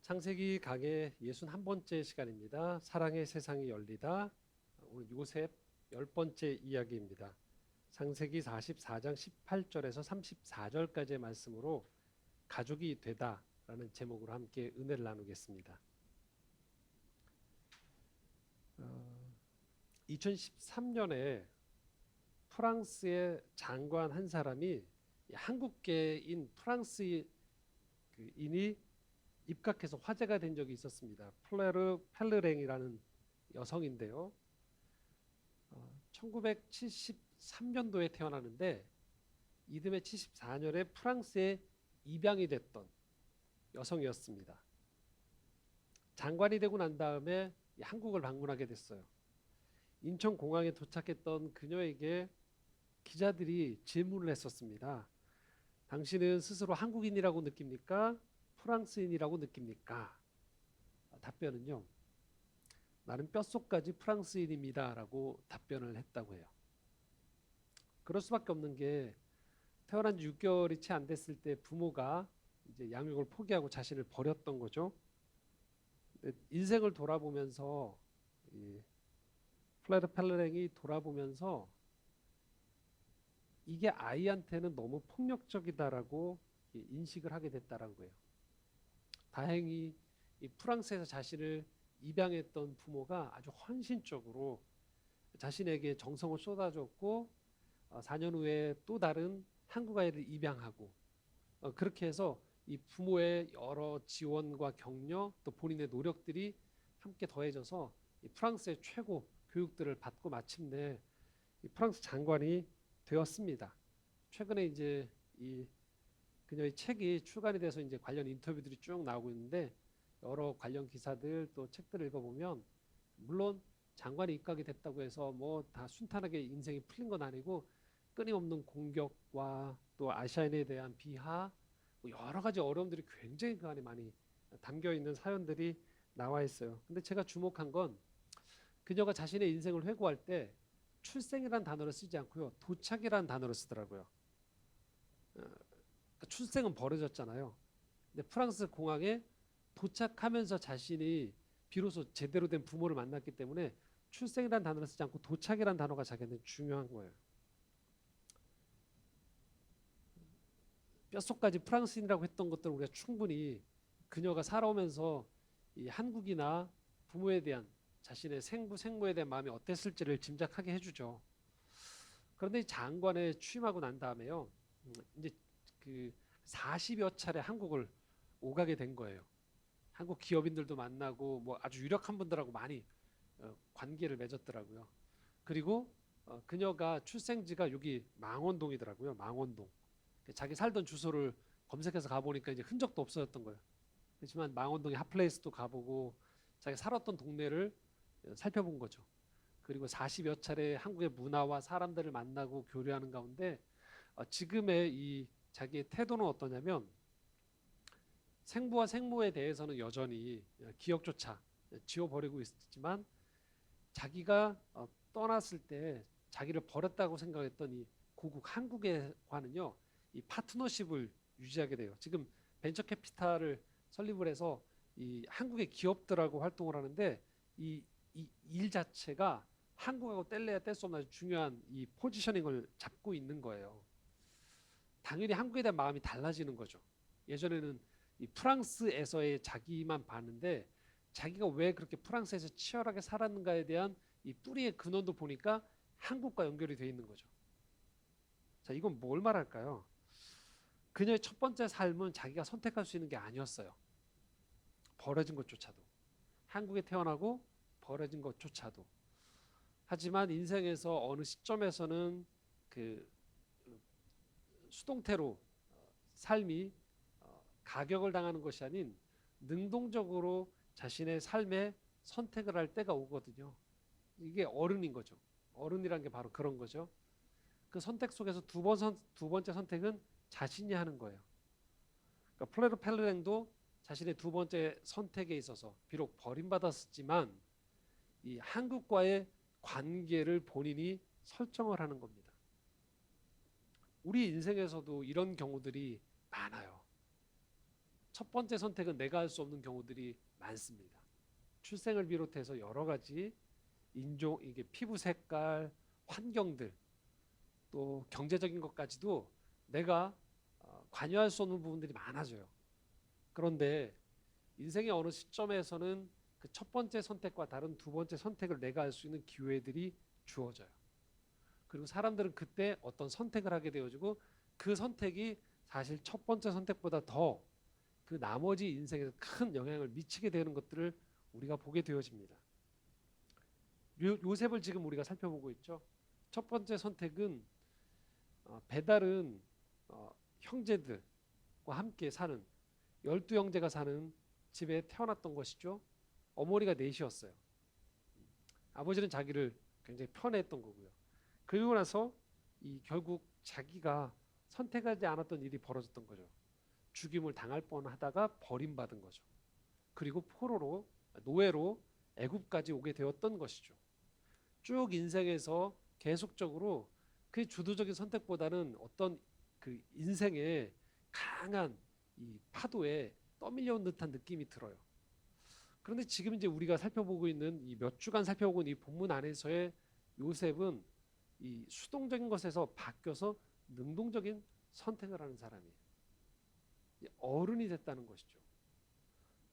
창세기 강의 61번째 시간입니다. 사랑의 세상이 열리다. 오늘 요셉 10번째 이야기입니다. 창세기 44장 18절에서 34절까지의 말씀으로 가족이 되다라는 제목으로 함께 은혜를 나누겠습니다. 2013년에 프랑스의 장관 한 사람이 한국계인 프랑스인이 입각해서 화제가 된 적이 있었습니다. 플레르 펠르랭이라는 여성인데요. 1973년도에 태어나는데 이듬해 74년에 프랑스에 입양이 됐던 여성이었습니다. 장관이 되고 난 다음에 한국을 방문하게 됐어요. 인천공항에 도착했던 그녀에게 기자들이 질문을 했었습니다. 당신은 스스로 한국인이라고 느낍니까? 프랑스인이라고 느낍니까? 답변은요. 나는 뼛속까지 프랑스인입니다 라고 답변을 했다고 해요. 그럴 수밖에 없는 게 태어난 지 6개월이 채 안 됐을 때 부모가 이제 양육을 포기하고 자신을 버렸던 거죠. 인생을 돌아보면서 플레르 펠레랭이 돌아보면서 이게 아이한테는 너무 폭력적이다라고 인식을 하게 됐다는 거예요. 다행히 이 프랑스에서 자신을 입양했던 부모가 아주 헌신적으로 자신에게 정성을 쏟아줬고 4년 후에 또 다른 한국 아이를 입양하고 그렇게 해서 이 부모의 여러 지원과 격려 또 본인의 노력들이 함께 더해져서 이 프랑스의 최고 교육들을 받고 마침내 이 프랑스 장관이 되었습니다. 최근에 이제 이 그녀의 책이 출간이 돼서 이제 관련 인터뷰들이 쭉 나오고 있는데 여러 관련 기사들 또 책들을 읽어보면 물론 장관이 입각이 됐다고 해서 뭐 다 순탄하게 인생이 풀린 건 아니고 끊임없는 공격과 또 아시아인에 대한 비하 뭐 여러 가지 어려움들이 굉장히 그 안에 많이 담겨 있는 사연들이 나와 있어요. 근데 제가 주목한 건 그녀가 자신의 인생을 회고할 때 출생이라는 단어를 쓰지 않고요. 도착이라는 단어를 쓰더라고요. 출생은 벌어졌잖아요. 근데 프랑스 공항에 도착하면서 자신이 비로소 제대로 된 부모를 만났기 때문에 출생이라는 단어를 쓰지 않고 도착이라는 단어가 자기한테 중요한 거예요. 뼛속까지 프랑스인이라고 했던 것들을 우리가 충분히 그녀가 살아오면서 이 한국이나 부모에 대한 자신의 생부 생모에 대한 마음이 어땠을지를 짐작하게 해주죠. 그런데 장관에 취임하고 난 다음에요. 이제 그 40여 차례 한국을 오가게 된 거예요. 한국 기업인들도 만나고 뭐 아주 유력한 분들하고 많이 관계를 맺었더라고요. 그리고 그녀가 출생지가 여기 망원동이더라고요. 망원동. 자기 살던 주소를 검색해서 가보니까 이제 흔적도 없어졌던 거예요. 그렇지만 망원동의 핫플레이스도 가보고 자기 살았던 동네를 살펴본 거죠. 그리고 40여 차례 한국의 문화와 사람들을 만나고 교류하는 가운데 지금의 이 자기의 태도는 어떠냐면 생부와 생모에 대해서는 여전히 기억조차 지워버리고 있지만 자기가 떠났을 때 자기를 버렸다고 생각했던 이 고국 한국에과는요 이 파트너십을 유지하게 돼요. 지금 벤처 캐피탈을 설립을 해서 이 한국의 기업들하고 활동을 하는데 이 일 자체가 한국하고 뗄래야 뗄 수 없는 아주 중요한 이 포지셔닝을 잡고 있는 거예요. 당연히 한국에 대한 마음이 달라지는 거죠. 예전에는 이 프랑스에서의 자기만 봤는데 자기가 왜 그렇게 프랑스에서 치열하게 살았는가에 대한 이 뿌리의 근원도 보니까 한국과 연결이 돼 있는 거죠. 자, 이건 뭘 말할까요? 그녀의 첫 번째 삶은 자기가 선택할 수 있는 게 아니었어요. 벌어진 것조차도. 한국에 태어나고 벌어진 것조차도. 하지만 인생에서 어느 시점에서는 그 수동태로 삶이 가격을 당하는 것이 아닌 능동적으로 자신의 삶에 선택을 할 때가 오거든요. 이게 어른인 거죠. 어른이란 게 바로 그런 거죠. 그 선택 속에서 두 번째 선택은 자신이 하는 거예요. 그러니까 플레르 펠르랭도 자신의 두 번째 선택에 있어서 비록 버림받았지만 이 한국과의 관계를 본인이 설정을 하는 겁니다. 우리 인생에서도 이런 경우들이 많아요. 첫 번째 선택은 내가 할 수 없는 경우들이 많습니다. 출생을 비롯해서 여러 가지 인종, 이게 피부 색깔, 환경들, 또 경제적인 것까지도 내가 관여할 수 없는 부분들이 많아져요. 그런데 인생의 어느 시점에서는 그 첫 번째 선택과 다른 두 번째 선택을 내가 할 수 있는 기회들이 주어져요. 그리고 사람들은 그때 어떤 선택을 하게 되어지고 그 선택이 사실 첫 번째 선택보다 더 그 나머지 인생에서 큰 영향을 미치게 되는 것들을 우리가 보게 되어집니다. 요셉을 지금 우리가 살펴보고 있죠. 첫 번째 선택은 배달은 형제들과 함께 사는 12형제가 사는 집에 태어났던 것이죠. 어머니가 넷이었어요. 아버지는 자기를 굉장히 편애했던 거고요. 그리고 나서 결국 자기가 선택하지 않았던 일이 벌어졌던 거죠. 죽임을 당할 뻔하다가 버림받은 거죠. 그리고 포로로 노예로 애굽까지 오게 되었던 것이죠. 쭉 인생에서 계속적으로 그 주도적인 선택보다는 어떤 그 인생의 강한 이 파도에 떠밀려온 듯한 느낌이 들어요. 그런데 지금 이제 우리가 살펴보고 있는 이 몇 주간 살펴보고 있는 이 본문 안에서의 요셉은 이 수동적인 것에서 바뀌어서 능동적인 선택을 하는 사람이에요. 어른이 됐다는 것이죠.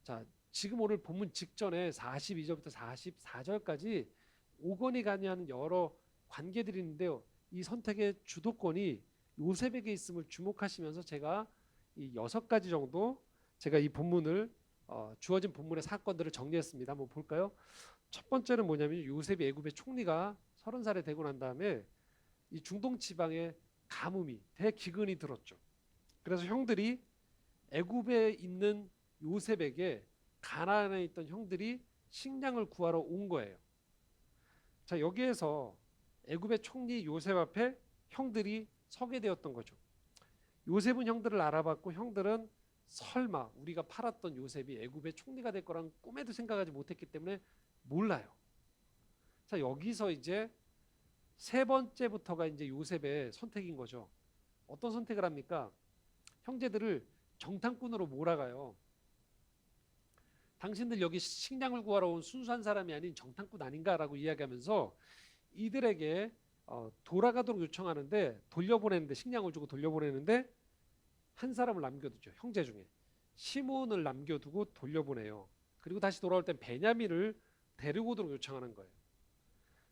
자, 지금 오늘 본문 직전에 42절부터 44절까지 오건이 가냐는 여러 관계들이 있는데요. 이 선택의 주도권이 요셉에게 있음을 주목하시면서 제가 이 6가지 정도 제가 이 본문을 주어진 본문의 사건들을 정리했습니다. 한번 볼까요? 첫 번째는 뭐냐면 요셉이 애굽의 총리가 30살에 되고 난 다음에 이 중동 지방에 가뭄이 대기근이 들었죠. 그래서 형들이 애굽에 있는 요셉에게 가나안에 있던 형들이 식량을 구하러 온 거예요. 자, 여기에서 애굽의 총리 요셉 앞에 형들이 서게 되었던 거죠. 요셉은 형들을 알아봤고 형들은 설마 우리가 팔았던 요셉이 애굽의 총리가 될 거란 꿈에도 생각하지 못했기 때문에 몰라요. 자, 여기서 이제 세 번째부터가 이제 요셉의 선택인 거죠. 어떤 선택을 합니까? 형제들을 정탐꾼으로 몰아가요. 당신들 여기 식량을 구하러 온 순수한 사람이 아닌 정탐꾼 아닌가라고 이야기하면서 이들에게 돌아가도록 요청하는데 돌려보내는데 식량을 주고 돌려보내는데 한 사람을 남겨두죠. 형제 중에 시몬을 남겨두고 돌려보내요. 그리고 다시 돌아올 땐 베냐민을 데리고 오도록 요청하는 거예요.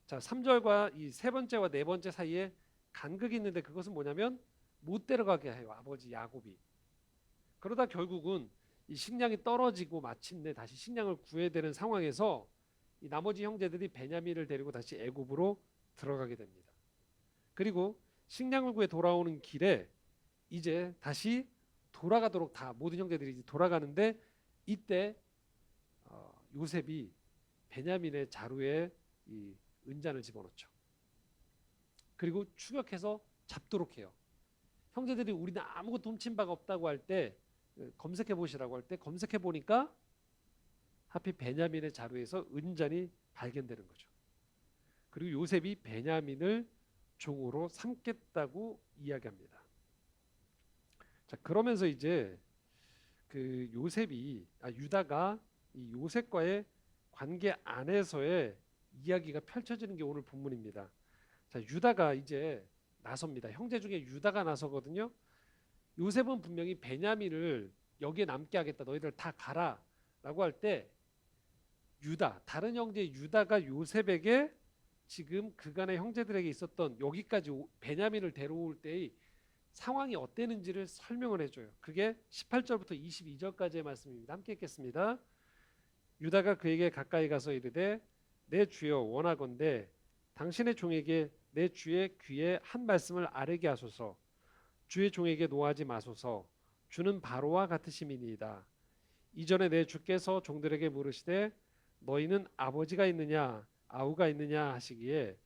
자, 3절과 이 세 번째와 네 번째 사이에 간극이 있는데 그것은 뭐냐면 못 데려가게 해요. 아버지 야곱이. 그러다 결국은 이 식량이 떨어지고 마침내 다시 식량을 구해야 되는 상황에서 이 나머지 형제들이 베냐민을 데리고 다시 애굽으로 들어가게 됩니다. 그리고 식량을 구해 돌아오는 길에 이제 다시 돌아가도록 다 모든 형제들이 이제 돌아가는데 이때 요셉이 베냐민의 자루에 이 은잔을 집어넣죠. 그리고 추격해서 잡도록 해요. 형제들이 우리는 아무것도 훔친 바가 없다고 할 때 검색해 보시라고 할 때 검색해 보니까 하필 베냐민의 자루에서 은잔이 발견되는 거죠. 그리고 요셉이 베냐민을 종으로 삼겠다고 이야기합니다. 자, 그러면서 이제 그 유다가 이 요셉과의 관계 안에서의 이야기가 펼쳐지는 게 오늘 본문입니다. 자, 유다가 이제 나섭니다. 형제 중에 유다가 나서거든요. 요셉은 분명히 베냐민을 여기에 남게 하겠다. 너희들 다 가라라고 할 때 다른 형제 유다가 요셉에게 지금 그간의 형제들에게 있었던 여기까지 베냐민을 데려올 때의 상황이 어땠는지를 설명을 해줘요. 그게 18절부터 22절까지의 말씀입니다. 함께 읽겠습니다. 유다가 그에게 가까이 가서 이르되 내 주여 원하건대 당신의 종에게 내 주의 귀에 한 말씀을 아뢰게 하소서. 주의 종에게 노하지 마소서. 주는 바로와 같으심이니이다. 이전에 내 주께서 종들에게 물으시되 너희는 아버지가 있느냐 아우가 있느냐 하시기에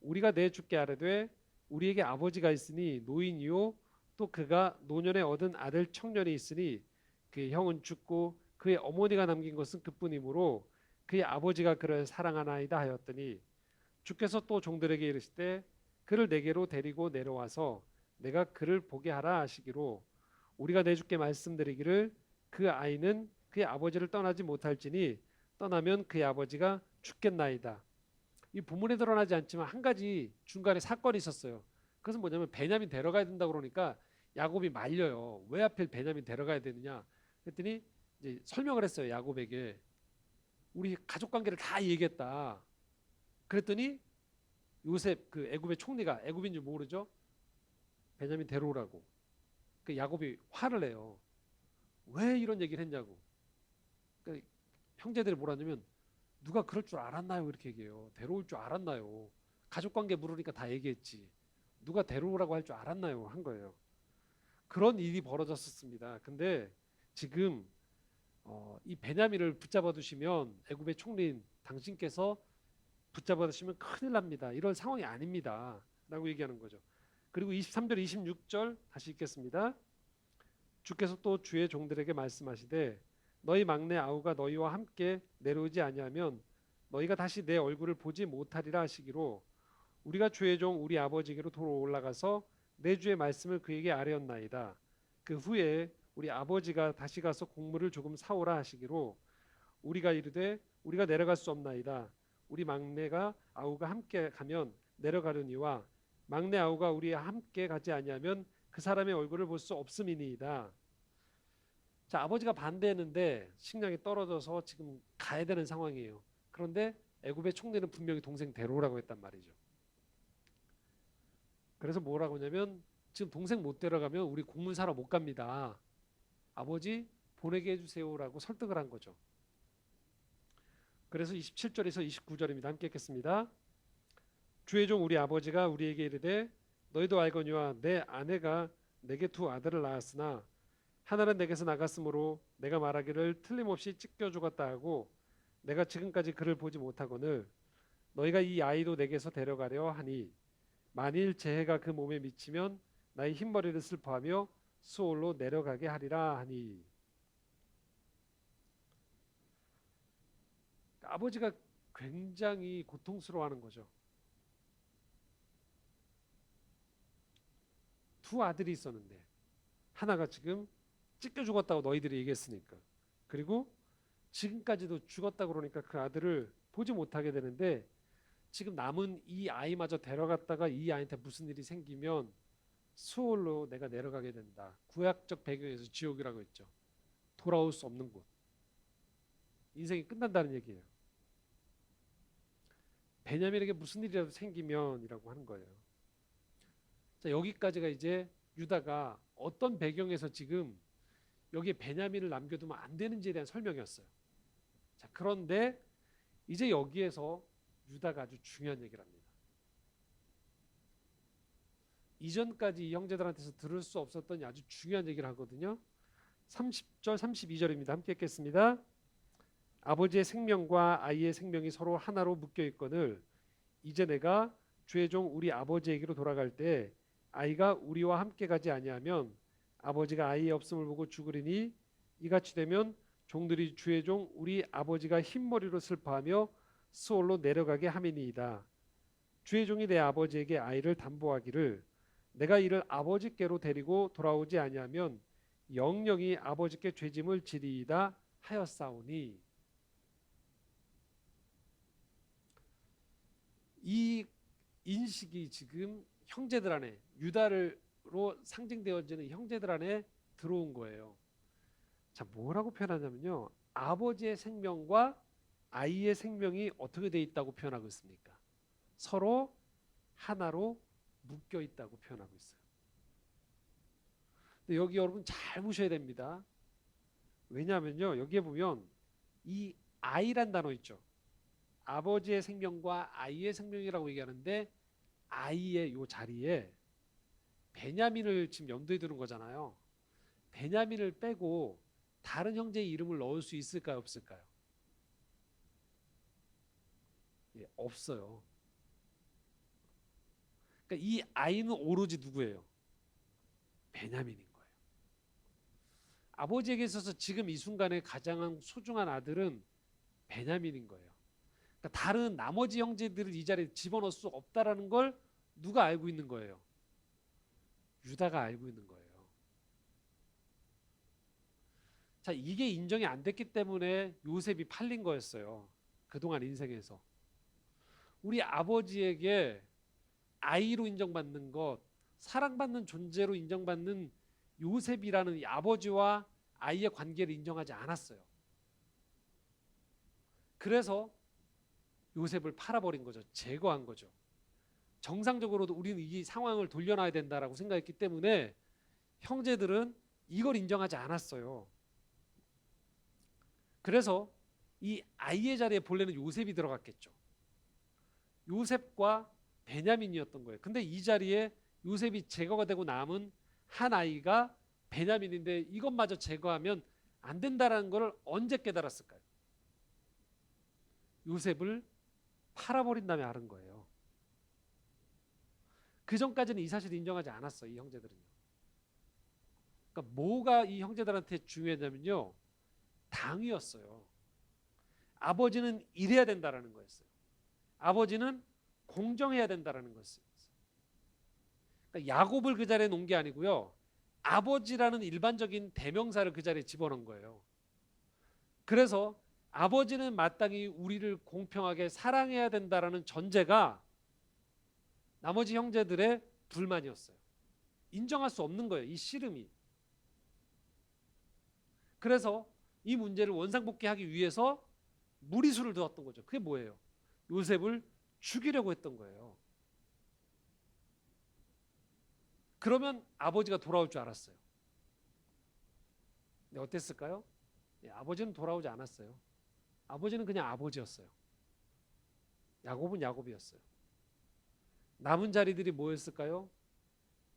우리가 내 주께 아뢰되 우리에게 아버지가 있으니 노인이요 또 그가 노년에 얻은 아들 청년이 있으니 그의 형은 죽고 그의 어머니가 남긴 것은 그뿐이므로 그의 아버지가 그를 사랑하나이다 하였더니 주께서 또 종들에게 이르시되 그를 내게로 데리고 내려와서 내가 그를 보게 하라 하시기로 우리가 내 주께 말씀드리기를 그 아이는 그의 아버지를 떠나지 못할지니 떠나면 그의 아버지가 죽겠나이다. 이 본문에 드러나지 않지만 한 가지 중간에 사건이 있었어요. 그것은 뭐냐면 베냐민 데려가야 된다 그러니까 야곱이 말려요. 왜 하필 베냐민 데려가야 되느냐? 그랬더니 이제 설명을 했어요. 야곱에게 우리 가족 관계를 다 얘기했다. 그랬더니 요셉 그 애굽의 총리가 애굽인 줄 모르죠? 베냐민 데려오라고. 그 야곱이 화를 내요. 왜 이런 얘기를 했냐고. 그 형제들이 뭐라냐면 누가 그럴 줄 알았나요? 이렇게 얘기해요. 데려올 줄 알았나요? 가족 관계 물으니까 다 얘기했지. 누가 데려오라고 할 줄 알았나요? 한 거예요. 그런 일이 벌어졌었습니다. 근데 지금 이 베냐민을 붙잡아 두시면 애굽의 총리인 당신께서 붙잡아 두시면 큰일 납니다. 이런 상황이 아닙니다. 라고 얘기하는 거죠. 그리고 23절 26절 다시 읽겠습니다. 주께서 또 주의 종들에게 말씀하시되 너희 막내 아우가 너희와 함께 내려오지 아니하면 너희가 다시 내 얼굴을 보지 못하리라 하시기로 우리가 주의 종 우리 아버지에게로 돌아 올라가서 내 주의 말씀을 그에게 아뢰었나이다. 그 후에 우리 아버지가 다시 가서 곡물을 조금 사오라 하시기로 우리가 이르되 우리가 내려갈 수 없나이다. 우리 막내가 아우가 함께 가면 내려가려니와 막내 아우가 우리와 함께 가지 아니하면 그 사람의 얼굴을 볼 수 없음이니이다. 자, 아버지가 반대했는데 식량이 떨어져서 지금 가야 되는 상황이에요. 그런데 애굽의 총리는 분명히 동생 데려오라고 했단 말이죠. 그래서 뭐라고 하냐면 지금 동생 못 데려가면 우리 곡물 사러 못 갑니다. 아버지 보내게 해주세요라고 설득을 한 거죠. 그래서 27절에서 29절입니다. 함께 읽겠습니다. 주의 종 우리 아버지가 우리에게 이르되 너희도 알거니와 내 아내가 내게 두 아들을 낳았으나 하나는 내게서 나갔으므로 내가 말하기를 틀림없이 찢겨 죽었다 하고 내가 지금까지 그를 보지 못하거늘 너희가 이 아이도 내게서 데려가려 하니 만일 재해가 그 몸에 미치면 나의 흰머리를 슬퍼하며 수올로 내려가게 하리라 하니. 아버지가 굉장히 고통스러워하는 거죠. 두 아들이 있었는데 하나가 지금 찢겨 죽었다고 너희들이 얘기했으니까, 그리고 지금까지도 죽었다 그러니까 그 아들을 보지 못하게 되는데 지금 남은 이 아이마저 데려갔다가 이 아이한테 무슨 일이 생기면 수올로 내가 내려가게 된다. 구약적 배경에서 지옥이라고 했죠. 돌아올 수 없는 곳. 인생이 끝난다는 얘기예요. 베냐민에게 무슨 일이라도 생기면이라고 하는 거예요. 자, 여기까지가 이제 유다가 어떤 배경에서 지금 여기에 베냐민을 남겨두면 안 되는지에 대한 설명이었어요. 자, 그런데 이제 여기에서 유다가 아주 중요한 얘기를 합니다. 이전까지 이 형제들한테서 들을 수 없었던 아주 중요한 얘기를 하거든요. 30절 32절입니다. 함께 읽겠습니다. 아버지의 생명과 아이의 생명이 서로 하나로 묶여 있거늘 이제 내가 주의 종 우리 아버지에게로 돌아갈 때 아이가 우리와 함께 가지 아니하면 아버지가 아이의 없음을 보고 죽으리니 이같이 되면 종들이 주의 종 우리 아버지가 흰머리로 슬퍼하며 수올로 내려가게 함이니이다. 주의 종이 내 아버지에게 아이를 담보하기를 내가 이를 아버지께로 데리고 돌아오지 아니하면 영영이 아버지께 죄짐을 지리이다 하였사오니. 이 인식이 지금 형제들 안에, 유다로 상징되어지는 형제들 안에 들어온 거예요. 자, 뭐라고 표현하냐면요, 아버지의 생명과 아이의 생명이 어떻게 돼 있다고 표현하고 있습니까? 서로 하나로 묶여 있다고 표현하고 있어요. 근데 여기 여러분 잘 보셔야 됩니다. 왜냐하면요, 여기에 보면 이 아이란 단어 있죠. 아버지의 생명과 아이의 생명이라고 얘기하는데 아이의 요 자리에 베냐민을 지금 염두에 두는 거잖아요. 베냐민을 빼고 다른 형제의 이름을 넣을 수 있을까요, 없을까요? 예, 없어요. 그러니까 이 아이는 오로지 누구예요? 베냐민인 거예요. 아버지에게 있어서 지금 이 순간에 가장 소중한 아들은 베냐민인 거예요. 그러니까 다른 나머지 형제들을 이 자리에 집어넣을 수 없다라는 걸 누가 알고 있는 거예요? 유다가 알고 있는 거예요. 자, 이게 인정이 안 됐기 때문에 요셉이 팔린 거였어요. 그동안 인생에서. 우리 아버지에게 아이로 인정받는 것, 사랑받는 존재로 인정받는 요셉이라는 이 아버지와 아이의 관계를 인정하지 않았어요. 그래서 요셉을 팔아버린 거죠. 제거한 거죠. 정상적으로도 우리는 이 상황을 돌려놔야 된다라고 생각했기 때문에 형제들은 이걸 인정하지 않았어요. 그래서 이 아이의 자리에 본래는 요셉이 들어갔겠죠. 요셉과 베냐민이었던 거예요. 근데 이 자리에 요셉이 제거가 되고 남은 한 아이가 베냐민인데 이것마저 제거하면 안 된다라는 걸 언제 깨달았을까요? 요셉을 팔아버린 다음에 알은 거예요. 그 전까지는 이 사실을 인정하지 않았어요. 이 형제들은요. 그러니까 뭐가 이 형제들한테 중요했냐면요. 당위였어요. 아버지는 이래야 된다라는 거였어요. 아버지는 공정해야 된다라는 거였어요. 그러니까 야곱을 그 자리에 놓은 게 아니고요. 아버지라는 일반적인 대명사를 그 자리에 집어넣은 거예요. 그래서 아버지는 마땅히 우리를 공평하게 사랑해야 된다라는 전제가 나머지 형제들의 불만이었어요. 인정할 수 없는 거예요. 이 씨름이. 그래서 이 문제를 원상복귀하기 위해서 무리수를 두었던 거죠. 그게 뭐예요? 요셉을 죽이려고 했던 거예요. 그러면 아버지가 돌아올 줄 알았어요. 근데 어땠을까요? 아버지는 돌아오지 않았어요. 아버지는 그냥 아버지였어요. 야곱은 야곱이었어요. 남은 자리들이 뭐였을까요?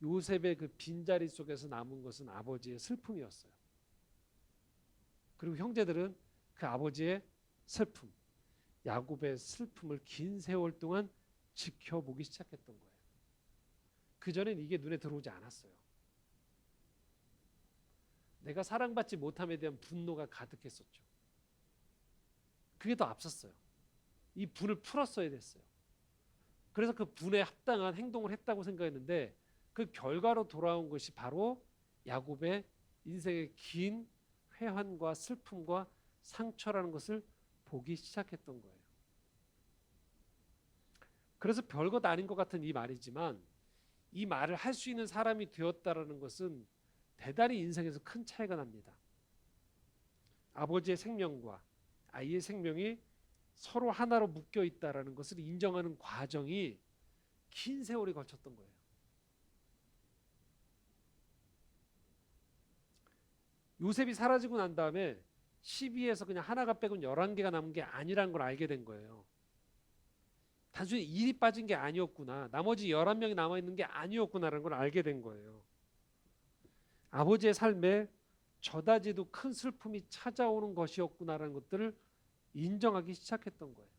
요셉의 그 빈자리 속에서 남은 것은 아버지의 슬픔이었어요. 그리고 형제들은 그 아버지의 슬픔, 야곱의 슬픔을 긴 세월 동안 지켜보기 시작했던 거예요. 그전엔 이게 눈에 들어오지 않았어요. 내가 사랑받지 못함에 대한 분노가 가득했었죠. 그게 더 앞섰어요. 이 분을 풀었어야 됐어요. 그래서 그 분에 합당한 행동을 했다고 생각했는데 그 결과로 돌아온 것이 바로 야곱의 인생의 긴 회환과 슬픔과 상처라는 것을 보기 시작했던 거예요. 그래서 별것 아닌 것 같은 이 말이지만 이 말을 할 수 있는 사람이 되었다라는 것은 대단히 인생에서 큰 차이가 납니다. 아버지의 생명과 아이의 생명이 서로 하나로 묶여 있다라는 것을 인정하는 과정이 긴 세월이 걸쳤던 거예요. 요셉이 사라지고 난 다음에 12에서 그냥 하나가 빼곤 11개가 남은 게 아니라는 걸 알게 된 거예요. 단순히 일이 빠진 게 아니었구나. 나머지 11명이 남아있는 게 아니었구나라는 걸 알게 된 거예요. 아버지의 삶에 저다지도 큰 슬픔이 찾아오는 것이었구나라는 것들을 인정하기 시작했던 거예요.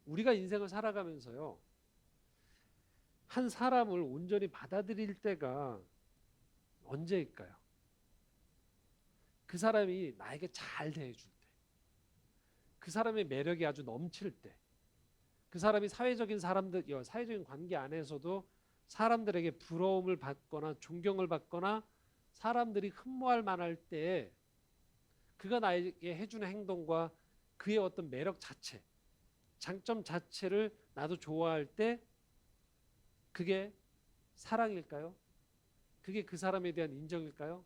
우리가 인생을 살아가면서요. 한 사람을 온전히 받아들일 때가 언제일까요? 그 사람이 나에게 잘 대해줄 때, 그 사람의 매력이 아주 넘칠 때, 그 사람이 사회적인 관계 안에서도 사람들에게 부러움을 받거나 존경을 받거나 사람들이 흠모할 만할 때 그가 나에게 해주는 행동과 그의 어떤 매력 자체, 장점 자체를 나도 좋아할 때 그게 사랑일까요? 그게 그 사람에 대한 인정일까요?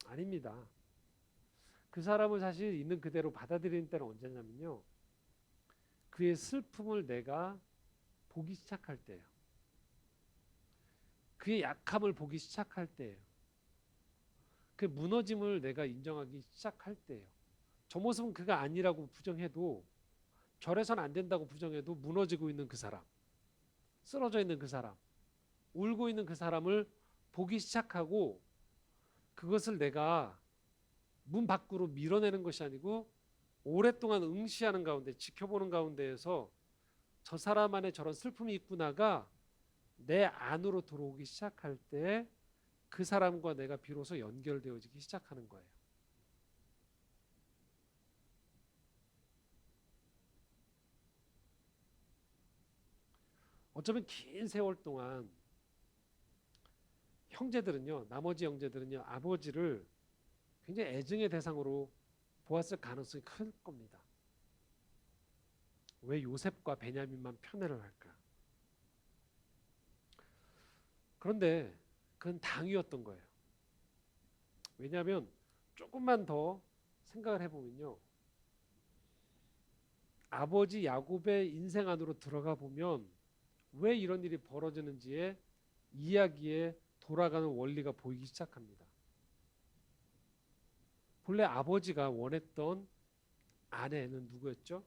아닙니다. 그 사람을 사실 있는 그대로 받아들이는 때는 언제냐면요. 그의 슬픔을 내가 보기 시작할 때예요. 그의 약함을 보기 시작할 때예요. 그 무너짐을 내가 인정하기 시작할 때예요. 저 모습은 그가 아니라고 부정해도 저래선 안 된다고 부정해도 무너지고 있는 그 사람, 쓰러져 있는 그 사람, 울고 있는 그 사람을 보기 시작하고 그것을 내가 문 밖으로 밀어내는 것이 아니고 오랫동안 응시하는 가운데 지켜보는 가운데에서 저 사람 안에 저런 슬픔이 있구나가 내 안으로 들어오기 시작할 때 그 사람과 내가 비로소 연결되어지기 시작하는 거예요. 어쩌면 긴 세월 동안 형제들은요, 나머지 형제들은요, 아버지를 굉장히 애증의 대상으로 보았을 가능성이 클 겁니다. 왜 요셉과 베냐민만 편애를 할까? 그런데 그건 당위였던 거예요. 왜냐하면 조금만 더 생각을 해보면요, 아버지 야곱의 인생 안으로 들어가 보면 왜 이런 일이 벌어지는지의 이야기에 돌아가는 원리가 보이기 시작합니다. 본래 아버지가 원했던 아내는 누구였죠?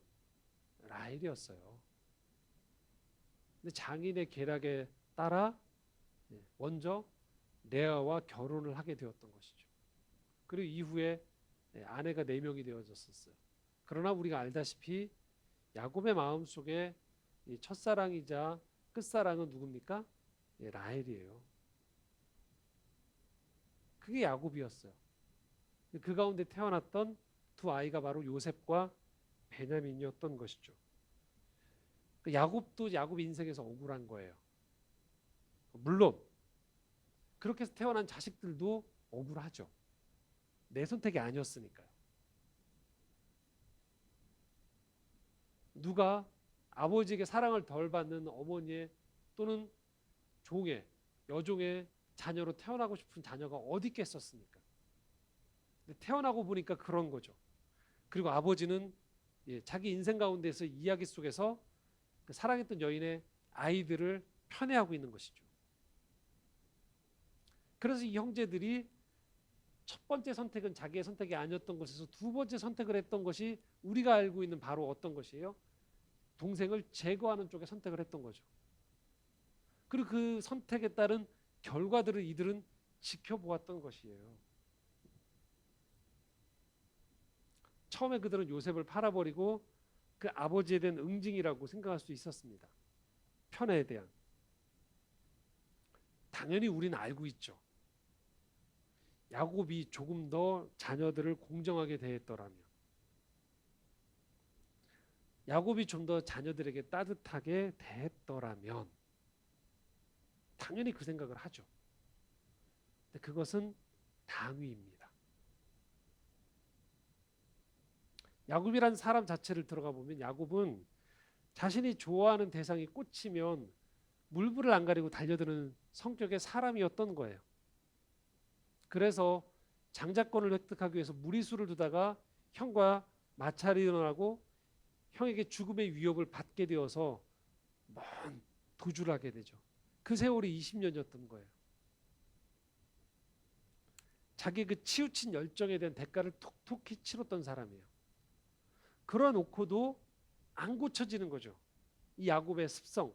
라헬이었어요. 근데 장인의 계략에 따라 먼저 레아와 결혼을 하게 되었던 것이죠. 그리고 이후에 아내가 4명이 되어졌었어요. 그러나 우리가 알다시피 야곱의 마음속에 첫사랑이자 끝사랑은 누굽니까? 라헬이에요. 그게 야곱이었어요. 그 가운데 태어났던 두 아이가 바로 요셉과 베냐민이었던 것이죠. 야곱도 야곱 인생에서 억울한 거예요. 물론 그렇게 해서 태어난 자식들도 억울하죠. 내 선택이 아니었으니까요. 누가 아버지에게 사랑을 덜 받는 어머니의 또는 종의 여종의 자녀로 태어나고 싶은 자녀가 어디 있겠었습니까? 태어나고 보니까 그런 거죠. 그리고 아버지는 자기 인생 가운데서 이야기 속에서 그 사랑했던 여인의 아이들을 편애하고 있는 것이죠. 그래서 이 형제들이 첫 번째 선택은 자기의 선택이 아니었던 것에서 두 번째 선택을 했던 것이 우리가 알고 있는 바로 어떤 것이에요? 동생을 제거하는 쪽에 선택을 했던 거죠. 그리고 그 선택에 따른 결과들을 이들은 지켜보았던 것이에요. 처음에 그들은 요셉을 팔아버리고 그 아버지에 대한 응징이라고 생각할 수 있었습니다. 편애에 대한. 당연히 우리는 알고 있죠. 야곱이 조금 더 자녀들을 공정하게 대했더라면, 야곱이 좀 더 자녀들에게 따뜻하게 대했더라면 당연히 그 생각을 하죠. 근데 그것은 당위입니다. 야곱이란 사람 자체를 들어가 보면 야곱은 자신이 좋아하는 대상이 꽂히면 물불을 안 가리고 달려드는 성격의 사람이었던 거예요. 그래서 장자권을 획득하기 위해서 무리수를 두다가 형과 마찰이 일어나고 형에게 죽음의 위협을 받게 되어서 먼 도주를 하게 되죠. 그 세월이 20년이었던 거예요. 자기 그 치우친 열정에 대한 대가를 톡톡히 치렀던 사람이에요. 그러 놓고도 안 고쳐지는 거죠. 이 야곱의 습성,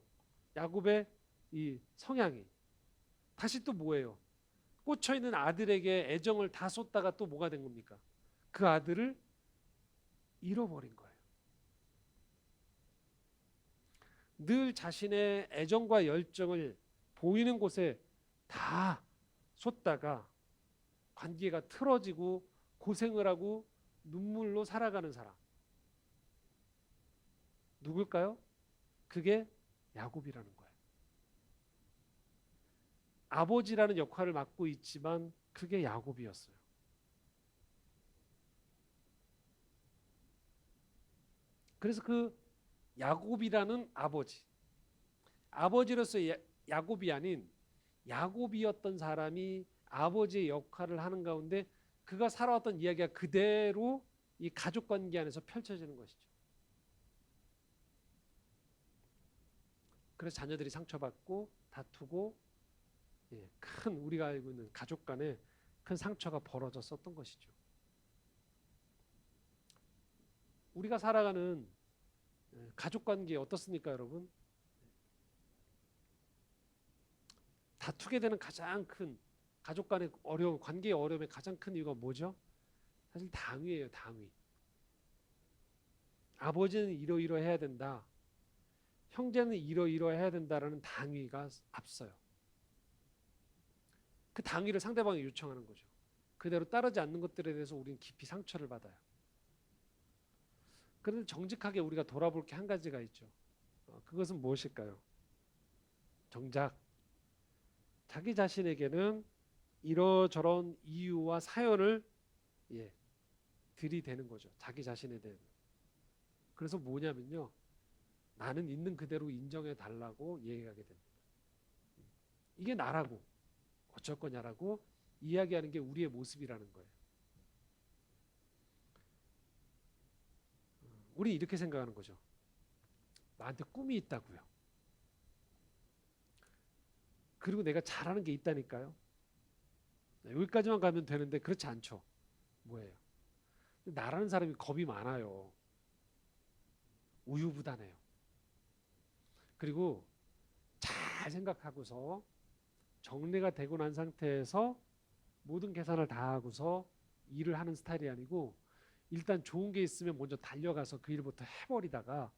야곱의 이 성향이. 다시 또 뭐예요? 꽂혀있는 아들에게 애정을 다 쏟다가 또 뭐가 된 겁니까? 그 아들을 잃어버린 거예요. 늘 자신의 애정과 열정을 보이는 곳에 다 쏟다가 관계가 틀어지고 고생을 하고 눈물로 살아가는 사람. 누굴까요? 그게 야곱이라는 거예요. 아버지라는 역할을 맡고 있지만 그게 야곱이었어요. 그래서 그 야곱이라는 아버지로서 야곱이 아닌 야곱이었던 사람이 아버지의 역할을 하는 가운데 그가 살아왔던 이야기가 그대로 이 가족관계 안에서 펼쳐지는 것이죠. 그래서 자녀들이 상처받고 다투고 큰 우리가 알고 있는 가족 간에 큰 상처가 벌어졌었던 것이죠. 우리가 살아가는 가족관계 어떻습니까, 여러분? 다투게 되는 가장 큰 가족 간의 어려움, 관계의 어려움의 가장 큰 이유가 뭐죠? 사실 당위예요, 당위. 아버지는 이러이러해야 된다. 형제는 이러이러해야 된다라는 당위가 앞서요. 그 당위를 상대방이 요청하는 거죠. 그대로 따르지 않는 것들에 대해서 우리는 깊이 상처를 받아요. 그런데 정직하게 우리가 돌아볼 게 한 가지가 있죠. 그것은 무엇일까요? 정작 자기 자신에게는 이러저런 이유와 사연을 예, 들이대는 거죠. 자기 자신에 대해. 그래서 뭐냐면요. 나는 있는 그대로 인정해 달라고 얘기하게 됩니다. 이게 나라고 어쩔 거냐라고 이야기하는 게 우리의 모습이라는 거예요. 우리 이렇게 생각하는 거죠. 나한테 꿈이 있다고요. 그리고 내가 잘하는 게 있다니까요. 여기까지만 가면 되는데 그렇지 않죠. 뭐예요? 나라는 사람이 겁이 많아요. 우유부단해요. 그리고 잘 생각하고서 정리가 되고 난 상태에서 모든 계산을 다 하고서 일을 하는 스타일이 아니고 일단 좋은 게 있으면 먼저 달려가서 그 일부터 해버리다가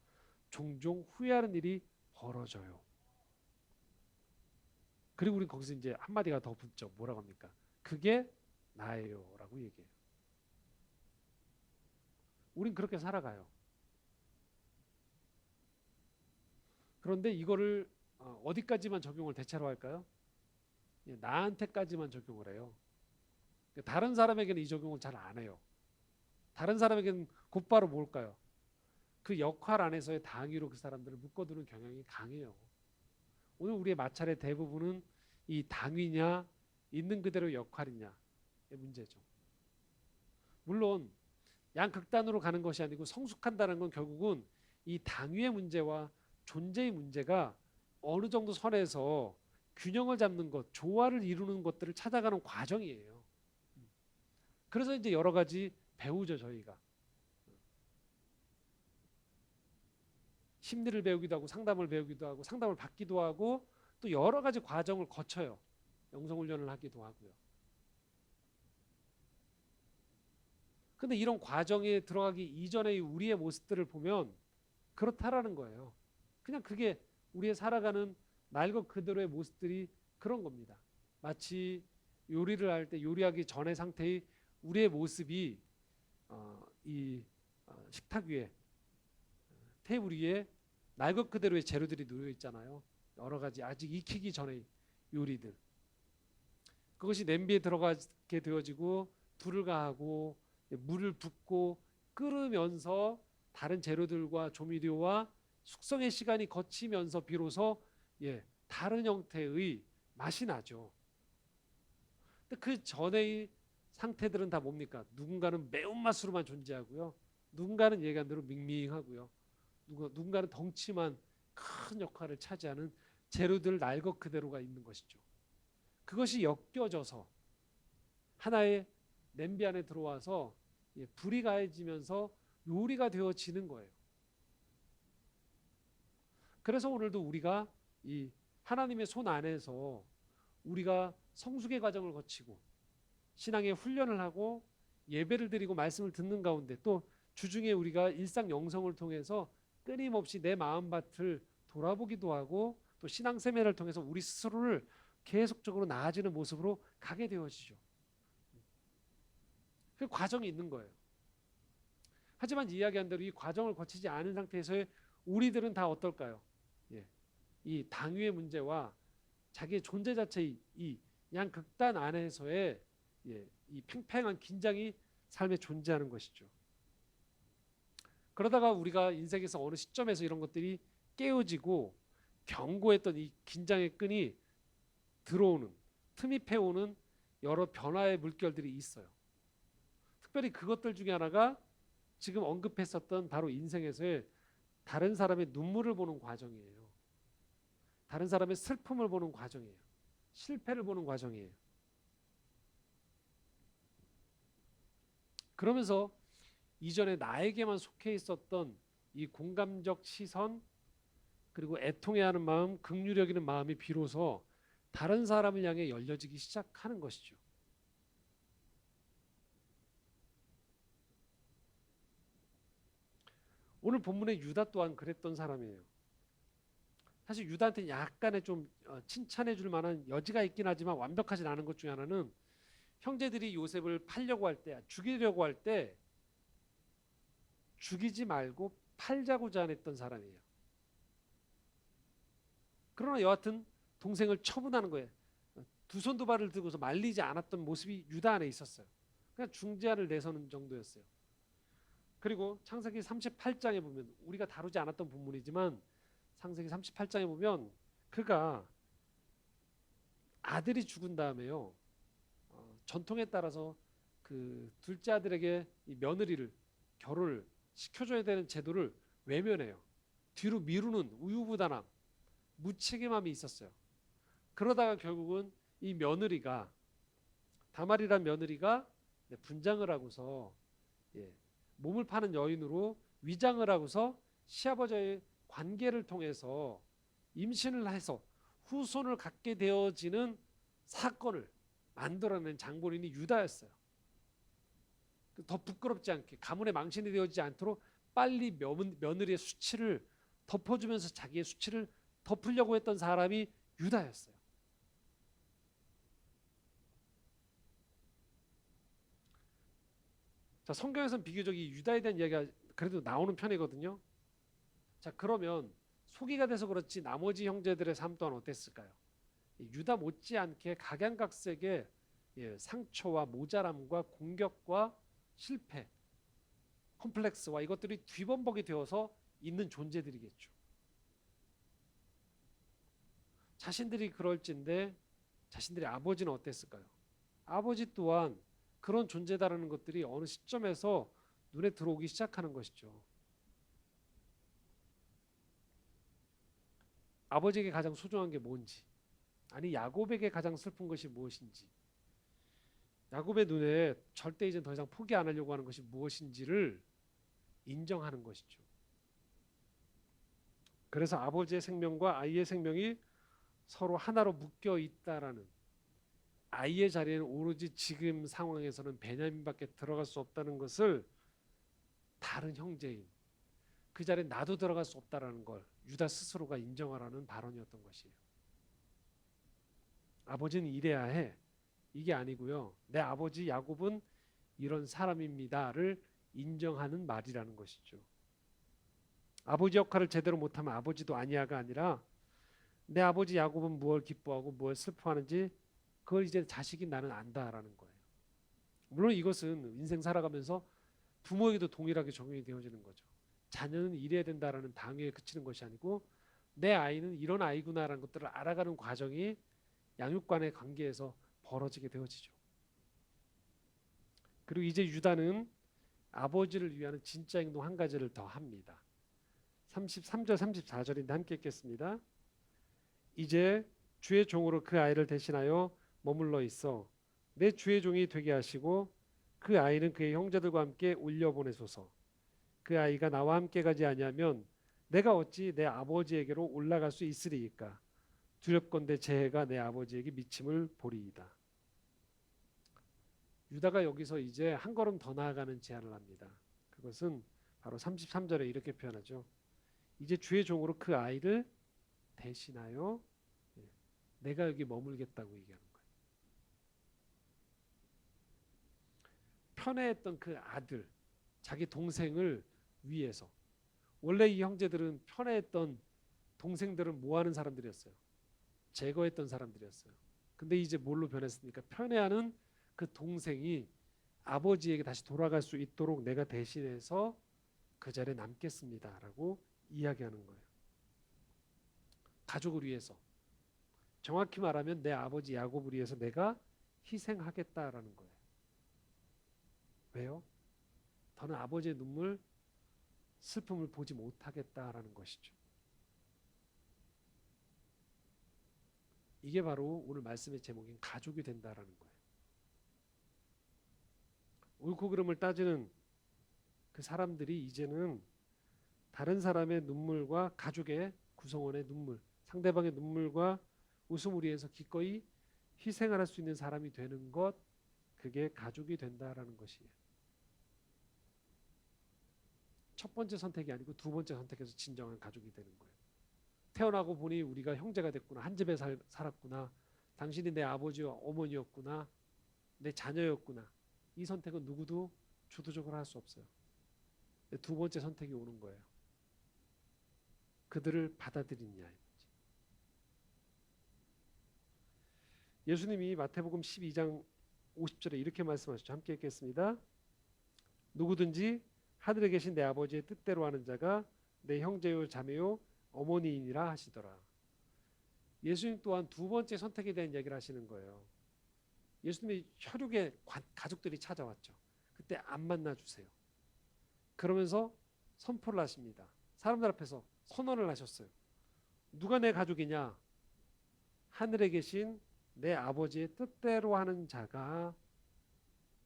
종종 후회하는 일이 벌어져요. 그리고 우리 거기서 이제 한마디가 더 붙죠. 뭐라고 합니까? 그게 나예요 라고 얘기해요. 우린 그렇게 살아가요. 그런데 이거를 어디까지만 적용을 대체로 할까요? 나한테까지만 적용을 해요. 다른 사람에게는 이 적용을 잘 안 해요. 다른 사람에게는 곧바로 뭘까요? 그 역할 안에서의 당위로 그 사람들을 묶어두는 경향이 강해요. 오늘 우리의 마찰의 대부분은 이 당위냐 있는 그대로 역할이냐의 문제죠. 물론 양극단으로 가는 것이 아니고 성숙한다는 건 결국은 이 당위의 문제와 존재의 문제가 어느 정도 선에서 균형을 잡는 것, 조화를 이루는 것들을 찾아가는 과정이에요. 그래서 이제 여러 가지 배우죠, 저희가. 심리를 배우기도 하고 상담을 배우기도 하고 상담을 받기도 하고 또 여러 가지 과정을 거쳐요. 영성훈련을 하기도 하고요. 근데 이런 과정에 들어가기 이전의 우리의 모습들을 보면 그렇다라는 거예요. 그냥 그게 우리의 살아가는 날 것 그대로의 모습들이 그런 겁니다. 마치 요리를 할 때 요리하기 전의 상태의 우리의 모습이 이 식탁 위에 테이블 위에 날 것 그대로의 재료들이 놓여 있잖아요. 여러 가지 아직 익히기 전의 요리들. 그것이 냄비에 들어가게 되어지고 불을 가하고 물을 붓고 끓으면서 다른 재료들과 조미료와 숙성의 시간이 거치면서 비로소 다른 형태의 맛이 나죠. 근데 그 전의 상태들은 다 뭡니까? 누군가는 매운맛으로만 존재하고요. 누군가는 얘기한 대로 밍밍하고요. 누군가는 덩치만 큰 역할을 차지하는 재료들 날 것 그대로가 있는 것이죠. 그것이 엮여져서 하나의 냄비 안에 들어와서 불이 가해지면서 요리가 되어지는 거예요. 그래서 오늘도 우리가 이 하나님의 손 안에서 우리가 성숙의 과정을 거치고 신앙의 훈련을 하고 예배를 드리고 말씀을 듣는 가운데 또 주중에 우리가 일상 영성을 통해서 끊임없이 내 마음밭을 돌아보기도 하고 또 신앙 세미나를 통해서 우리 스스로를 계속적으로 나아지는 모습으로 가게 되어지죠. 그 과정이 있는 거예요. 하지만 이야기한 대로 이 과정을 거치지 않은 상태에서의 우리들은 다 어떨까요? 이 당위의 문제와 자기의 존재 자체의 이 양극단 안에서의 이 팽팽한 긴장이 삶에 존재하는 것이죠. 그러다가 우리가 인생에서 어느 시점에서 이런 것들이 깨어지고 견고했던 이 긴장의 끈이 들어오는, 틈입해오는 여러 변화의 물결들이 있어요. 특별히 그것들 중에 하나가 지금 언급했었던 바로 인생에서의 다른 사람의 눈물을 보는 과정이에요. 다른 사람의 슬픔을 보는 과정이에요. 실패를 보는 과정이에요. 그러면서 이전에 나에게만 속해 있었던 이 공감적 시선 그리고 애통해하는 마음, 긍휼히 여기는 마음이 비로소 다른 사람을 향해 열려지기 시작하는 것이죠. 오늘 본문의 유다 또한 그랬던 사람이에요. 사실 유다한테 약간의 좀 칭찬해 줄 만한 여지가 있긴 하지만 완벽하진 않은 것 중에 하나는 형제들이 요셉을 팔려고 할 때, 죽이려고 할 때 죽이지 말고 팔자고 제안했던 사람이에요. 그러나 여하튼 동생을 처분하는 거예요. 두 손 두 발을 들고서 말리지 않았던 모습이 유다 안에 있었어요. 그냥 중재안을 내서는 정도였어요. 그리고 창세기 38장에 보면 우리가 다루지 않았던 부분이지만 창세기 38장에 보면 그가 아들이 죽은 다음에요. 전통에 따라서 그 둘째 아들에게 이 며느리를 결혼을 시켜줘야 되는 제도를 외면해요. 뒤로 미루는 우유부단함, 무책임함이 있었어요. 그러다가 결국은 이 며느리가 다말이란 며느리가 분장을 하고서 몸을 파는 여인으로 위장을 하고서 시아버지의 관계를 통해서 임신을 해서 후손을 갖게 되어지는 사건을 만들어낸 장본인이 유다였어요. 더 부끄럽지 않게 가문의 망신이 되어지지 않도록 빨리 며느리의 수치를 덮어주면서 자기의 수치를 덮으려고 했던 사람이 유다였어요. 자, 성경에서는 비교적 이 유다에 대한 이야기가 그래도 나오는 편이거든요. 자, 그러면 소기가 돼서 그렇지 나머지 형제들의 삶 또한 어땠을까요? 유다 못지않게 각양각색의 상처와 모자람과 공격과 실패, 컴플렉스와 이것들이 뒤범벅이 되어서 있는 존재들이겠죠. 자신들이 그럴진데 자신들의 아버지는 어땠을까요? 아버지 또한 그런 존재다라는 것들이 어느 시점에서 눈에 들어오기 시작하는 것이죠. 아버지에게 가장 소중한 게 뭔지, 아니 야곱에게 가장 슬픈 것이 무엇인지, 야곱의 눈에 절대 이제 더 이상 포기 안 하려고 하는 것이 무엇인지를 인정하는 것이죠. 그래서 아버지의 생명과 아이의 생명이 서로 하나로 묶여 있다라는, 아이의 자리에는 오로지 지금 상황에서는 베냐민밖에 들어갈 수 없다는 것을 다른 형제인 그 자리에 나도 들어갈 수 없다라는 걸 유다 스스로가 인정하라는 발언이었던 것이에요. 아버지는 이래야 해, 이게 아니고요. 내 아버지 야곱은 이런 사람입니다를 인정하는 말이라는 것이죠. 아버지 역할을 제대로 못하면 아버지도 아니야가 아니라 내 아버지 야곱은 무엇을 기뻐하고 무엇을 슬퍼하는지 그걸 이제 자식이 나는 안다라는 거예요. 물론 이것은 인생 살아가면서 부모에게도 동일하게 적용이 되어지는 거죠. 자녀는 이래야 된다라는 당위에 그치는 것이 아니고 내 아이는 이런 아이구나라는 것들을 알아가는 과정이 양육간의 관계에서 벌어지게 되어지죠. 그리고 이제 유다는 아버지를 위하는 진짜 행동 한 가지를 더 합니다. 33절 34절인데 함께 읽겠습니다. 이제 주의 종으로 그 아이를 대신하여 머물러 있어 내 주의 종이 되게 하시고 그 아이는 그의 형제들과 함께 올려보내소서. 그 아이가 나와 함께 가지 아니하면 내가 어찌 내 아버지에게로 올라갈 수 있으리이까. 두렵건대 제 해가 내 아버지에게 미침을 보리이다. 유다가 여기서 이제 한 걸음 더 나아가는 제안을 합니다. 그것은 바로 33절에 이렇게 표현하죠. 이제 주의 종으로 그 아이를 대신하여 내가 여기 머물겠다고 얘기하는 거예요. 편애했던 그 아들, 자기 동생을 위해서. 원래 이 형제들은 편애했던 동생들은 뭐하는 사람들이었어요? 제거했던 사람들이었어요. 근데 이제 뭘로 변했습니까? 편애하는 그 동생이 아버지에게 다시 돌아갈 수 있도록 내가 대신해서 그 자리에 남겠습니다라고 이야기하는 거예요. 가족을 위해서, 정확히 말하면 내 아버지 야곱을 위해서 내가 희생하겠다라는 거예요. 왜요? 더는 아버지의 눈물, 슬픔을 보지 못하겠다라는 것이죠. 이게 바로 오늘 말씀의 제목인 가족이 된다라는 거예요. 옳고 그름을 따지는 그 사람들이 이제는 다른 사람의 눈물과 가족의 구성원의 눈물, 상대방의 눈물과 웃음을 위해서 기꺼이 희생을 할 수 있는 사람이 되는 것, 그게 가족이 된다라는 것이에요. 첫 번째 선택이 아니고 두 번째 선택에서 진정한 가족이 되는 거예요. 태어나고 보니 우리가 형제가 됐구나, 한 집에 살았구나, 당신이 내 아버지와 어머니였구나, 내 자녀였구나. 이 선택은 누구도 주도적으로 할 수 없어요. 두 번째 선택이 오는 거예요. 그들을 받아들이느냐. 예수님이 마태복음 12장 50절에 이렇게 말씀하셨죠. 함께 읽겠습니다. 누구든지 하늘에 계신 내 아버지의 뜻대로 하는 자가 내 형제요 자매요 어머니이니라 하시더라. 예수님 또한 두 번째 선택에 대한 이야기를 하시는 거예요. 예수님의 혈육의 가족들이 찾아왔죠. 그때 안 만나주세요. 그러면서 선포를 하십니다. 사람들 앞에서 선언을 하셨어요. 누가 내 가족이냐? 하늘에 계신 내 아버지의 뜻대로 하는 자가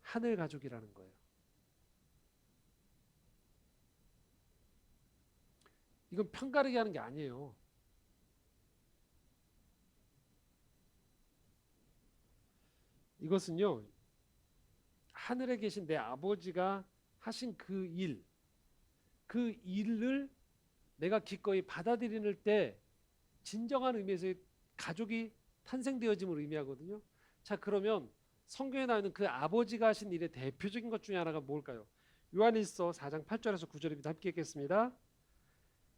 하늘 가족이라는 거예요. 이건 편가르기 하는 게 아니에요. 이것은요, 하늘에 계신 내 아버지가 하신 그 일을 내가 기꺼이 받아들이는 때 진정한 의미에서의 가족이 탄생되어짐을 의미하거든요. 자, 그러면 성경에 나오는 그 아버지가 하신 일의 대표적인 것 중에 하나가 뭘까요? 요한일서 4장 8절에서 9절입니다. 함께 읽겠습니다.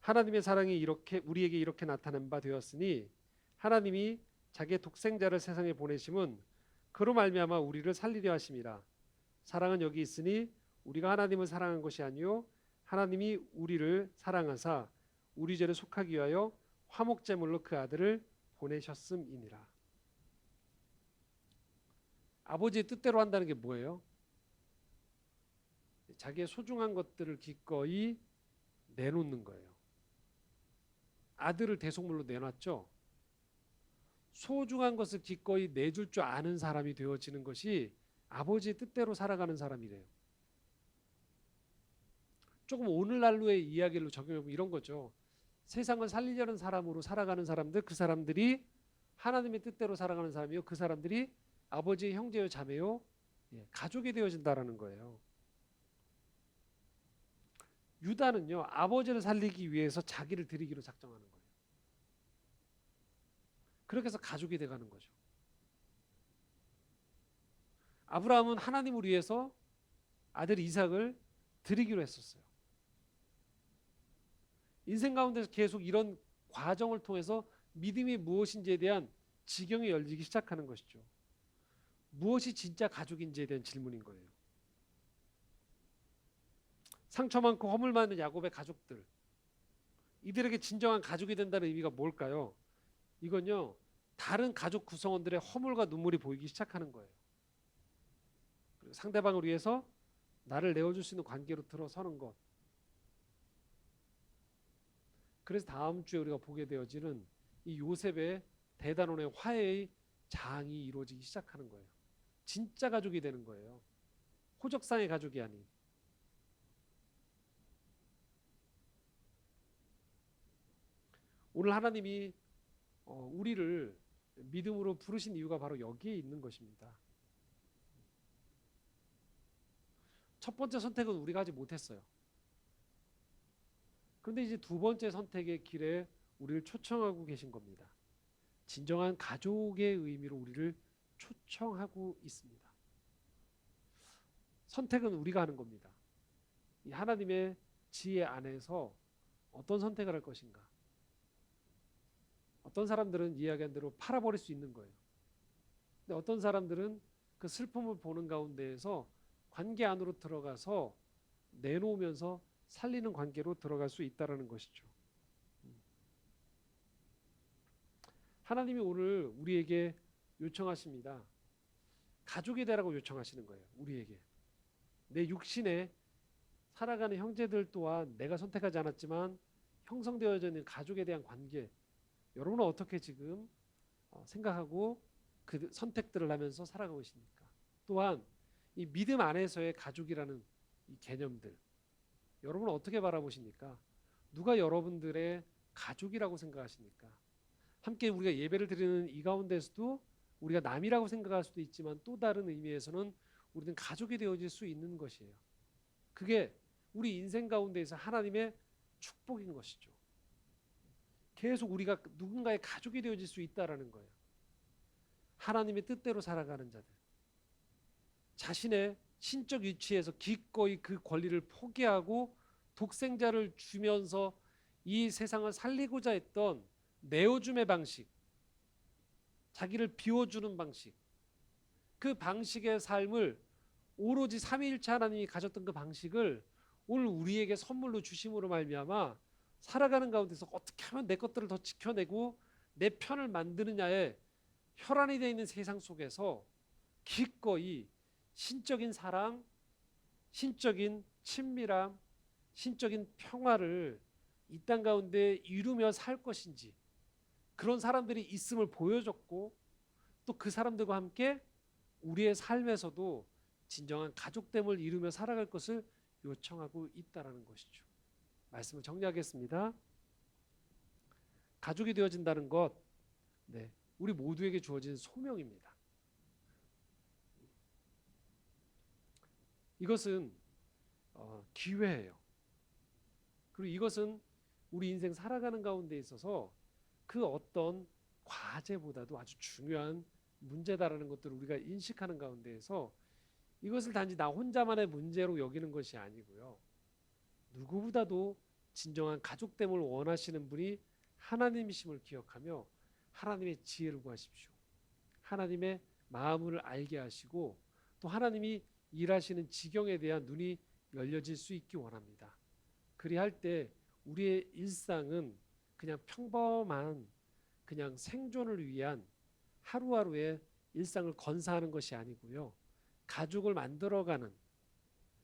하나님의 사랑이 우리에게 이렇게 나타난 바 되었으니 하나님이 자기의 독생자를 세상에 보내심은 그로 말미암아 우리를 살리려 하심이라. 사랑은 여기 있으니 우리가 하나님을 사랑한 것이 아니요 하나님이 우리를 사랑하사 우리 죄를 속하기 위하여 화목제물로 그 아들을 보내셨음이니라. 아버지의 뜻대로 한다는 게 뭐예요? 자기의 소중한 것들을 기꺼이 내놓는 거예요. 아들을 대속물로 내놨죠. 소중한 것을 기꺼이 내줄 줄 아는 사람이 되어지는 것이 아버지의 뜻대로 살아가는 사람이래요. 조금 오늘날로의 이야기로 적용해보면 이런 거죠. 세상을 살리려는 사람으로 살아가는 사람들, 그 사람들이 하나님의 뜻대로 살아가는 사람이요, 그 사람들이 아버지의 형제요 자매요 가족이 되어진다라는 거예요. 유다는요, 아버지를 살리기 위해서 자기를 드리기로 작정하는 거예요. 그렇게 해서 가족이 돼가는 거죠. 아브라함은 하나님을 위해서 아들 이삭을 드리기로 했었어요. 인생 가운데서 계속 이런 과정을 통해서 믿음이 무엇인지에 대한 지경이 열리기 시작하는 것이죠. 무엇이 진짜 가족인지에 대한 질문인 거예요. 상처 많고 허물 많은 야곱의 가족들, 이들에게 진정한 가족이 된다는 의미가 뭘까요? 이건요, 다른 가족 구성원들의 허물과 눈물이 보이기 시작하는 거예요. 그리고 상대방을 위해서 나를 내어줄 수 있는 관계로 들어서는 것. 그래서 다음 주에 우리가 보게 되어지는 이 요셉의 대단원의 화해의 장이 이루어지기 시작하는 거예요. 진짜 가족이 되는 거예요. 호적상의 가족이 아닌. 오늘 하나님이 우리를 믿음으로 부르신 이유가 바로 여기에 있는 것입니다. 첫 번째 선택은 우리가 하지 못했어요. 그런데 이제 두 번째 선택의 길에 우리를 초청하고 계신 겁니다. 진정한 가족의 의미로 우리를 초청하고 있습니다. 선택은 우리가 하는 겁니다. 이 하나님의 지혜 안에서 어떤 선택을 할 것인가. 어떤 사람들은 이야기한 대로 팔아버릴 수 있는 거예요. 근데 어떤 사람들은 그 슬픔을 보는 가운데에서 관계 안으로 들어가서 내놓으면서 살리는 관계로 들어갈 수 있다는 것이죠. 하나님이 오늘 우리에게 요청하십니다. 가족이 되라고 요청하시는 거예요. 우리에게. 내 육신에 살아가는 형제들 또한 내가 선택하지 않았지만 형성되어져 있는 가족에 대한 관계, 여러분은 어떻게 지금 생각하고 그 선택들을 하면서 살아가고 있습니까? 또한 이 믿음 안에서의 가족이라는 이 개념들, 여러분은 어떻게 바라보십니까? 누가 여러분들의 가족이라고 생각하십니까? 함께 우리가 예배를 드리는 이 가운데서도 우리가 남이라고 생각할 수도 있지만 또 다른 의미에서는 우리는 가족이 되어질 수 있는 것이에요. 그게 우리 인생 가운데에서 하나님의 축복인 것이죠. 계속 우리가 누군가의 가족이 되어질 수 있다는 거예요. 하나님의 뜻대로 살아가는 자들, 자신의 신적 위치에서 기꺼이 그 권리를 포기하고 독생자를 주면서 이 세상을 살리고자 했던 내어줌의 방식, 자기를 비워주는 방식, 그 방식의 삶을 오로지 삼위일체 하나님이 가졌던 그 방식을 오늘 우리에게 선물로 주심으로 말미암아 살아가는 가운데서 어떻게 하면 내 것들을 더 지켜내고 내 편을 만드느냐에 혈안이 되어 있는 세상 속에서 기꺼이 신적인 사랑, 신적인 친밀함, 신적인 평화를 이 땅 가운데 이루며 살 것인지, 그런 사람들이 있음을 보여줬고 또 그 사람들과 함께 우리의 삶에서도 진정한 가족됨을 이루며 살아갈 것을 요청하고 있다는 것이죠. 말씀을 정리하겠습니다. 가족이 되어진다는 것, 네, 우리 모두에게 주어진 소명입니다. 이것은 기회예요. 그리고 이것은 우리 인생 살아가는 가운데 있어서 그 어떤 과제보다도 아주 중요한 문제다라는 것들을 우리가 인식하는 가운데에서 이것을 단지 나 혼자만의 문제로 여기는 것이 아니고요. 누구보다도 진정한 가족됨을 원하시는 분이 하나님이심을 기억하며 하나님의 지혜를 구하십시오. 하나님의 마음을 알게 하시고 또 하나님이 일하시는 지경에 대한 눈이 열려질 수 있기 원합니다. 그리할 때 우리의 일상은 그냥 평범한 그냥 생존을 위한 하루하루의 일상을 건사하는 것이 아니고요. 가족을 만들어가는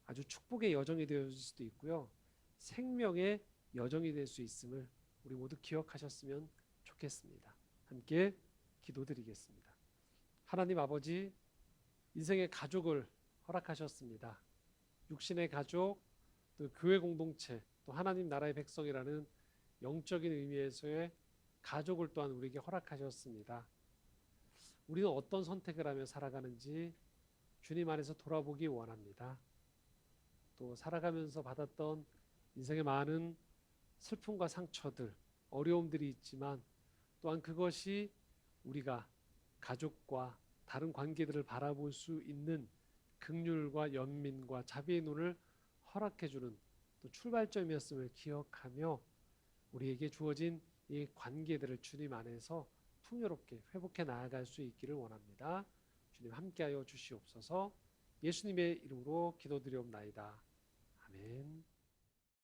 아주 축복의 여정이 되어질 수도 있고요. 생명의 여정이 될 수 있음을 우리 모두 기억하셨으면 좋겠습니다. 함께 기도드리겠습니다. 하나님 아버지, 인생의 가족을 허락하셨습니다. 육신의 가족, 또 교회 공동체, 또 하나님 나라의 백성이라는 영적인 의미에서의 가족을 또한 우리에게 허락하셨습니다. 우리는 어떤 선택을 하며 살아가는지 주님 안에서 돌아보기 원합니다. 또 살아가면서 받았던 인생의 많은 슬픔과 상처들, 어려움들이 있지만 또한 그것이 우리가 가족과 다른 관계들을 바라볼 수 있는 긍휼과 연민과 자비의 눈을 허락해주는 또 출발점이었음을 기억하며 우리에게 주어진 이 관계들을 주님 안에서 풍요롭게 회복해 나아갈 수 있기를 원합니다. 주님 함께하여 주시옵소서. 예수님의 이름으로 기도드리옵나이다. 아멘.